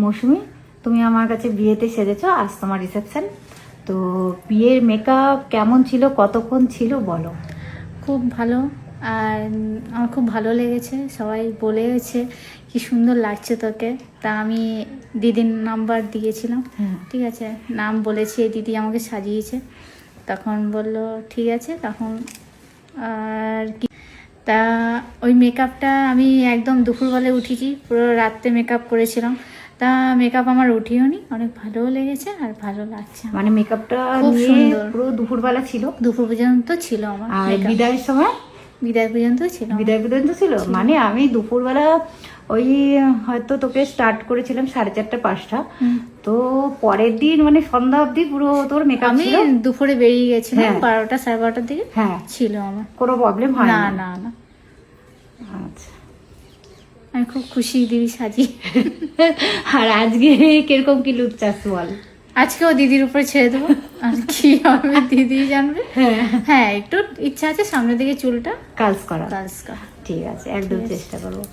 মৌসুমি, তুমি আমার কাছে বিয়েতে সেজেছো, আজ তোমার রিসেপশন। তো বিয়ের মেকআপ কেমন ছিল, কতক্ষণ ছিল বলো। খুব ভালো। আর আমার খুব ভালো লেগেছে, সবাই বলেছে কি সুন্দর লাগছে তোকে। তা আমি দিদির নাম্বার দিয়েছিলাম, ঠিক আছে, নাম বলেছি, দিদি আমাকে সাজিয়েছে। তখন বলল ঠিক আছে। তখন আর কি, তা ওই মেকআপটা আমি একদম দুপুরবেলায় উঠেছি, পুরো রাত্রে মেকআপ করেছিলাম। তা মেকআপ আমার উঠিও নি, অনেক ভালোও লেগেছে আর ভালো লাগছে। মানে মেকআপটা খুব সুন্দর, পুরো দুপুরবেলা ছিল, দুপুর পর্যন্ত ছিল আমার আর makeup। বিদায়ের সময় বিদায় পর্যন্ত ছিল আমার। বিদায় পর্যন্ত ছিল। মানে আমি দুপুরবেলা ওই হয়তো তোকে স্টার্ট করেছিলাম 4:30-5টা, তো পরের দিন মানে সন্ধ্যা অবধি পুরো তোর মেকআপ আমি ছিল। দুপুরে বেরিয়ে গেছিলাম, হ্যাঁ। 12টা 12:30 দিকে হ্যাঁ, ছিল আমার। কোনো প্রবলেম হয় না না? না না, আচ্ছা। আমি খুব খুশি দিদি সাজি। আর আজকে কিরকম কি লুক চাস বল। আজকেও দিদির উপরে ছেড়ে দেবো, আর কি হবে দিদি জানবে। হ্যাঁ, একটু ইচ্ছা আছে সামনের দিকে চুলটা কাজ করা। কাজ করা। ঠিক আছে, একদম ঠিক আছে। চেষ্টা করবো।